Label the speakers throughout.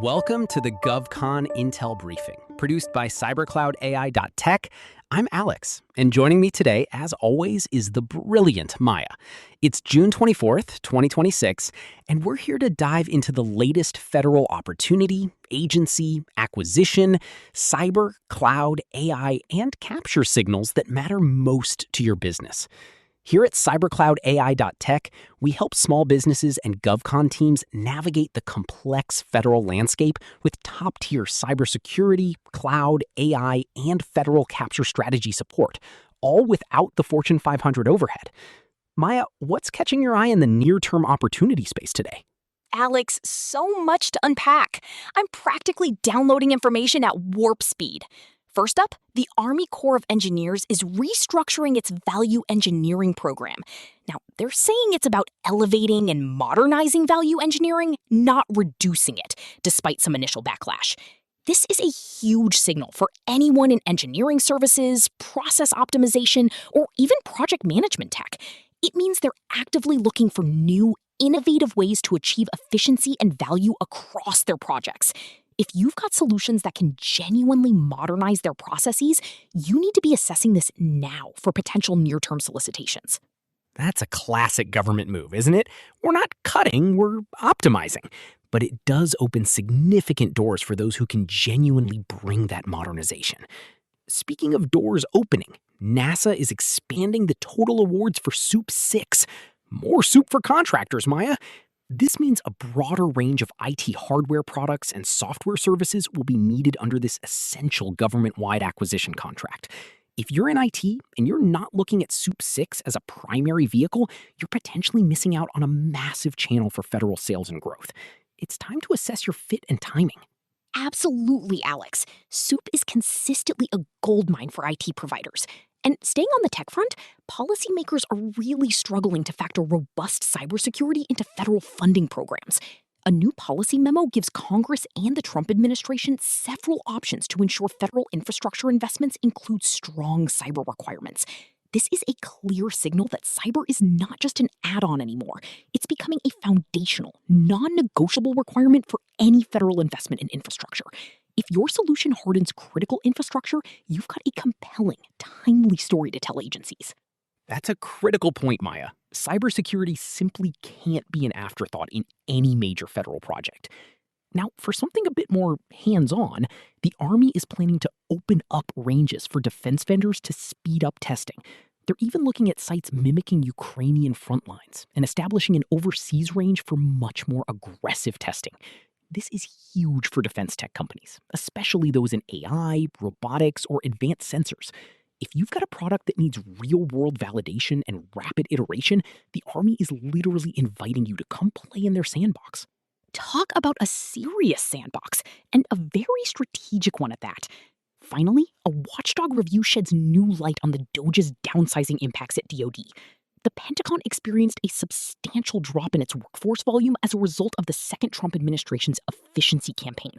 Speaker 1: Welcome to the GovCon Intel Briefing, produced by cybercloudai.tech. I'm Alex, and joining me today, as always, is the brilliant Maya. It's June 24th, 2026, and we're here to dive into the latest federal opportunity, agency, acquisition, cyber, cloud, AI, and capture signals that matter most to your business. Here at cybercloudai.tech, we help small businesses and GovCon teams navigate the complex federal landscape with top-tier cybersecurity, cloud, AI, and federal capture strategy support, all without the Fortune 500 overhead. Maya, what's catching your eye in the near-term opportunity space today?
Speaker 2: Alex, so much to unpack. I'm practically downloading information at warp speed. First up, the Army Corps of Engineers is restructuring its value engineering program. Now, they're saying it's about elevating and modernizing value engineering, not reducing it, despite some initial backlash. This is a huge signal for anyone in engineering services, process optimization, or even project management tech. It means they're actively looking for new, innovative ways to achieve efficiency and value across their projects. If you've got solutions that can genuinely modernize their processes, you need to be assessing this now for potential near-term solicitations.
Speaker 1: That's a classic government move, isn't it? We're not cutting, we're optimizing. But it does open significant doors for those who can genuinely bring that modernization. Speaking of doors opening, NASA is expanding the total awards for SEWP VI. More soup for contractors, Maya. This means a broader range of IT hardware products and software services will be needed under this essential government-wide acquisition contract. If you're in IT and you're not looking at SEWP VI as a primary vehicle, you're potentially missing out on a massive channel for federal sales and growth. It's time to assess your fit and timing.
Speaker 2: Absolutely, Alex. SEWP is consistently a goldmine for IT providers. And staying on the tech front, policymakers are really struggling to factor robust cybersecurity into federal funding programs. A new policy memo gives Congress and the Trump administration several options to ensure federal infrastructure investments include strong cyber requirements. This is a clear signal that cyber is not just an add-on anymore. It's becoming a foundational, non-negotiable requirement for any federal investment in infrastructure. If your solution hardens critical infrastructure, you've got a compelling, timely story to tell agencies.
Speaker 1: That's a critical point, Maya. Cybersecurity simply can't be an afterthought in any major federal project. Now, for something a bit more hands-on, the Army is planning to open up ranges for defense vendors to speed up testing. They're even looking at sites mimicking Ukrainian front lines and establishing an overseas range for much more aggressive testing. This is huge for defense tech companies, especially those in AI, robotics, or advanced sensors. If you've got a product that needs real-world validation and rapid iteration, the Army is literally inviting you to come play in their sandbox.
Speaker 2: Talk about a serious sandbox, and a very strategic one at that. Finally, a watchdog review sheds new light on the DOGE's downsizing impacts at DoD. The Pentagon experienced a substantial drop in its workforce volume as a result of the second Trump administration's efficiency campaign.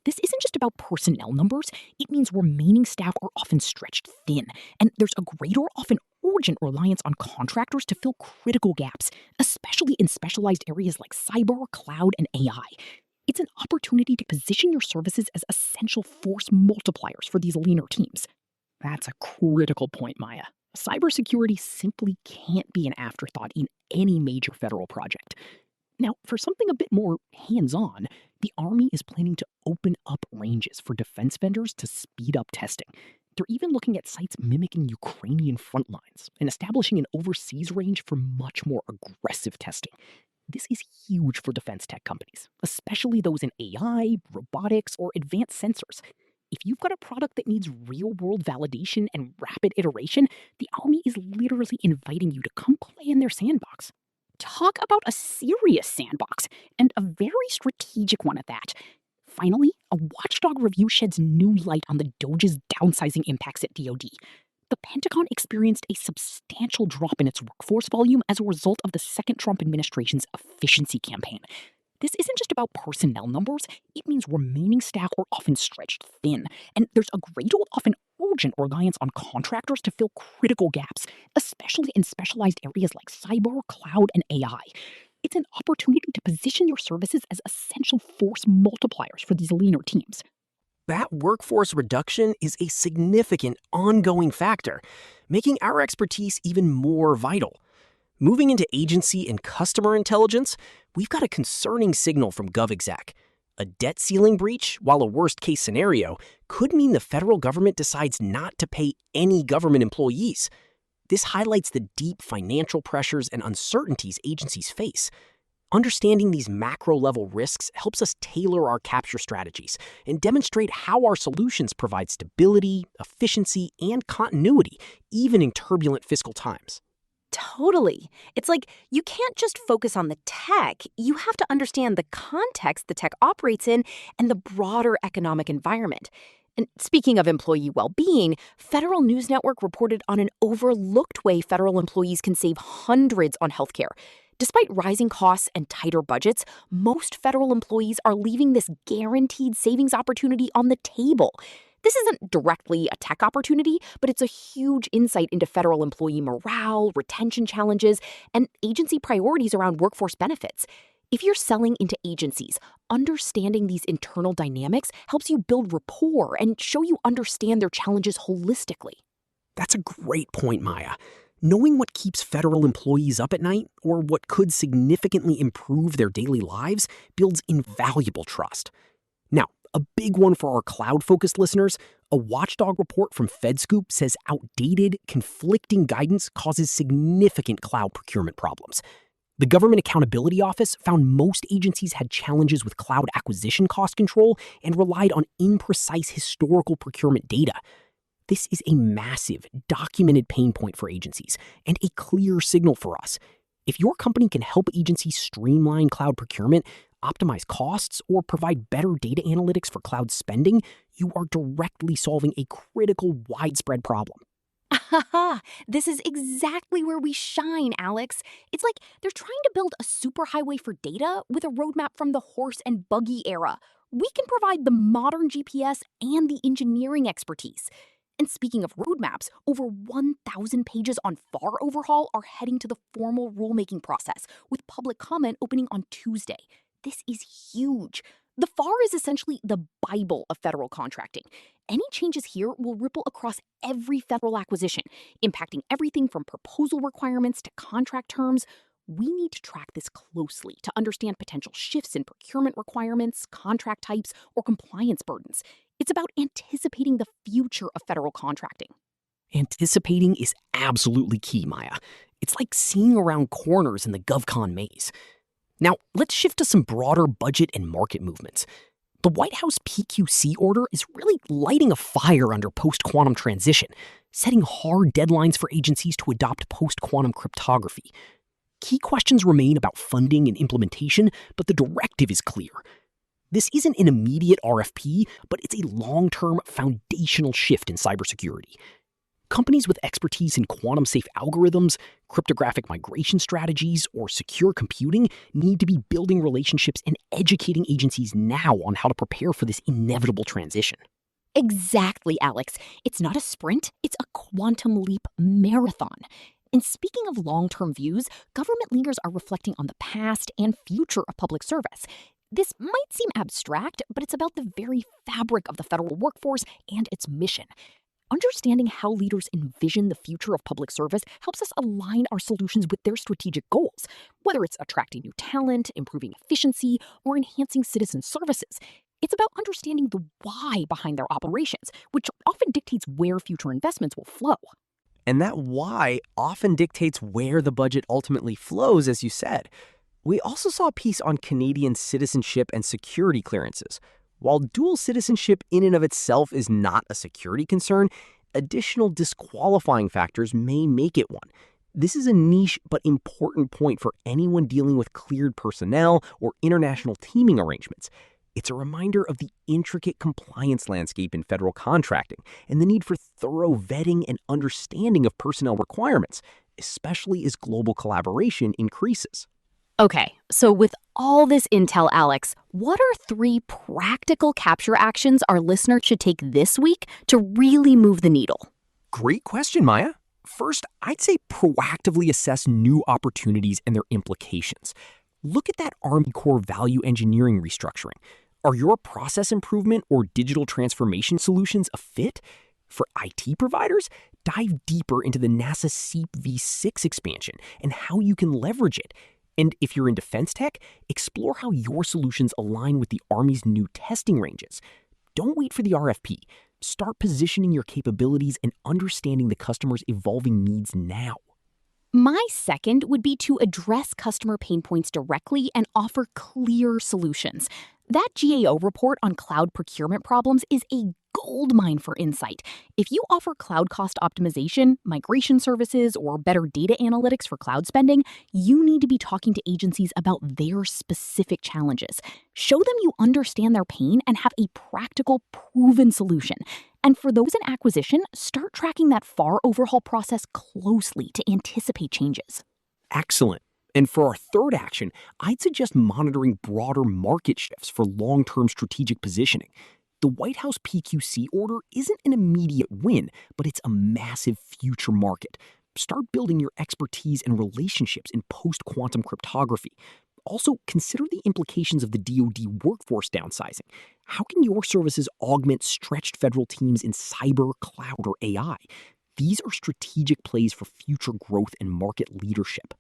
Speaker 2: This isn't just about personnel numbers, it means remaining staff are often stretched thin, and there's a greater, often urgent reliance on contractors to fill critical gaps, especially in specialized areas like cyber, cloud, and AI. It's an opportunity to position your services as essential force multipliers for these leaner teams.
Speaker 1: That's a critical point, Maya. Cybersecurity simply can't be an afterthought in any major federal project. Now, for something a bit more hands-on, the Army is planning to open up ranges for defense vendors to speed up testing. They're even looking at sites mimicking Ukrainian front lines and establishing an overseas range for much more aggressive testing. This is huge for defense tech companies, especially those in AI, robotics, or advanced sensors. If you've got a product that needs real-world validation and rapid iteration, the Army is literally inviting you to come play in their sandbox.
Speaker 2: Talk about a serious sandbox, and a very strategic one at that. Finally, a watchdog review sheds new light on the DOGE's downsizing impacts at DoD. The Pentagon experienced a substantial drop in its workforce volume as a result of the second Trump administration's efficiency campaign. This isn't just about personnel numbers, it means remaining staff are often stretched thin, and there's a greater, often urgent reliance on contractors to fill critical gaps, especially in specialized areas like cyber, cloud, and AI.
Speaker 3: It's an opportunity to position your services as essential force multipliers for these leaner teams.
Speaker 1: That workforce reduction is a significant ongoing factor, making our expertise even more vital. Moving into agency and customer intelligence, we've got a concerning signal from GovExec. A debt ceiling breach, while a worst-case scenario, could mean the federal government decides not to pay any government employees. This highlights the deep financial pressures and uncertainties agencies face. Understanding these macro-level risks helps us tailor our capture strategies and demonstrate how our solutions provide stability, efficiency, and continuity, even in turbulent fiscal times.
Speaker 2: Totally. It's like you can't just focus on the tech. You have to understand the context the tech operates in and the broader economic environment. And speaking of employee well-being, Federal News Network reported on an overlooked way federal employees can save hundreds on healthcare. Despite rising costs and tighter budgets, most federal employees are leaving this guaranteed savings opportunity on the table. This isn't directly a tech opportunity, but it's a huge insight into federal employee morale, retention challenges, and agency priorities around workforce benefits. If you're selling into agencies, understanding these internal dynamics helps you build rapport and show you understand their challenges holistically.
Speaker 1: That's a great point, Maya. Knowing what keeps federal employees up at night, or what could significantly improve their daily lives, builds invaluable trust. Now, a big one for our cloud-focused listeners, a watchdog report from FedScoop says outdated, conflicting guidance causes significant cloud procurement problems. The Government Accountability Office found most agencies had challenges with cloud acquisition cost control and relied on imprecise historical procurement data. This is a massive, documented pain point for agencies and a clear signal for us. If your company can help agencies streamline cloud procurement, optimize costs, or provide better data analytics for cloud spending, you are directly solving a critical, widespread problem.
Speaker 2: This is exactly where we shine, Alex. It's like they're trying to build a superhighway for data with a roadmap from the horse and buggy era. We can provide the modern GPS and the engineering expertise. And speaking of roadmaps, over 1,000 pages on FAR overhaul are heading to the formal rulemaking process, with public comment opening on Tuesday. This is huge. The FAR is essentially the Bible of federal contracting. Any changes here will ripple across every federal acquisition, impacting everything from proposal requirements to contract terms. We need to track this closely to understand potential shifts in procurement requirements, contract types, or compliance burdens. It's about anticipating the future of federal contracting.
Speaker 1: Anticipating is absolutely key, Maya. It's like seeing around corners in the GovCon maze. Now, let's shift to some broader budget and market movements. The White House PQC order is really lighting a fire under post-quantum transition, setting hard deadlines for agencies to adopt post-quantum cryptography. Key questions remain about funding and implementation, but the directive is clear. This isn't an immediate RFP, but it's a long-term foundational shift in cybersecurity. Companies with expertise in quantum-safe algorithms, cryptographic migration strategies, or secure computing need to be building relationships and educating agencies now on how to prepare for this inevitable transition.
Speaker 2: Exactly, Alex. It's not a sprint, it's a quantum leap marathon. And speaking of long-term views, government leaders are reflecting on the past and future of public service. This might seem abstract, but it's about the very fabric of the federal workforce and its mission. Understanding how leaders envision the future of public service helps us align our solutions with their strategic goals, whether it's attracting new talent, improving efficiency, or enhancing citizen services. It's about understanding the why behind their operations, which often dictates where future investments will flow.
Speaker 4: And that why often dictates where the budget ultimately flows, as you said. We also saw a piece on Canadian citizenship and security clearances. While dual citizenship in and of itself is not a security concern, additional disqualifying factors may make it one. This is a niche but important point for anyone dealing with cleared personnel or international teaming arrangements. It's a reminder of the intricate compliance landscape in federal contracting and the need for thorough vetting and understanding of personnel requirements, especially as global collaboration increases.
Speaker 2: Okay, so with all this intel, Alex, what are 3 practical capture actions our listeners should take this week to really move the needle?
Speaker 1: Great question, Maya. First, I'd say proactively assess new opportunities and their implications.
Speaker 4: Look at that Army Corps value engineering restructuring. Are your process improvement or digital transformation solutions a fit? For IT providers, dive deeper into the NASA SEWP V6 expansion and how you can leverage it. And if you're in defense tech, explore how your solutions align with the Army's new testing ranges. Don't wait for the RFP. Start positioning your capabilities and understanding the customer's evolving needs now.
Speaker 2: My second would be to address customer pain points directly and offer clear solutions. That GAO report on cloud procurement problems is a goldmine for insight. If you offer cloud cost optimization, migration services, or better data analytics for cloud spending, you need to be talking to agencies about their specific challenges. Show them you understand their pain and have a practical, proven solution. And for those in acquisition, start tracking that FAR overhaul process closely to anticipate changes.
Speaker 4: Excellent. And for our third action, I'd suggest monitoring broader market shifts for long-term strategic positioning. The White House PQC order isn't an immediate win, but it's a massive future market. Start building your expertise and relationships in post-quantum cryptography. Also, consider the implications of the DoD workforce downsizing. How can your services augment stretched federal teams in cyber, cloud, or AI? These are strategic plays for future growth and market leadership.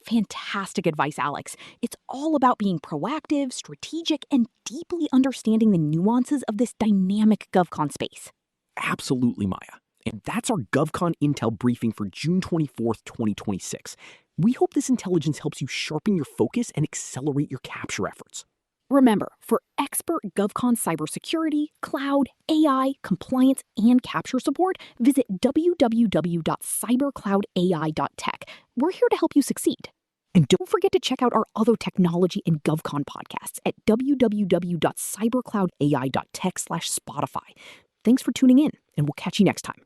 Speaker 2: Fantastic advice, Alex. It's all about being proactive, strategic, and deeply understanding the nuances of this dynamic GovCon space.
Speaker 4: Absolutely, Maya. And that's our GovCon Intel briefing for June 24th, 2026. We hope this intelligence helps you sharpen your focus and accelerate your capture efforts.
Speaker 2: Remember, for expert GovCon cybersecurity, cloud, AI, compliance, and capture support, visit www.cybercloudai.tech. We're here to help you succeed. And don't forget to check out our other technology and GovCon podcasts at www.cybercloudai.tech/Spotify. Thanks for tuning in, and we'll catch you next time.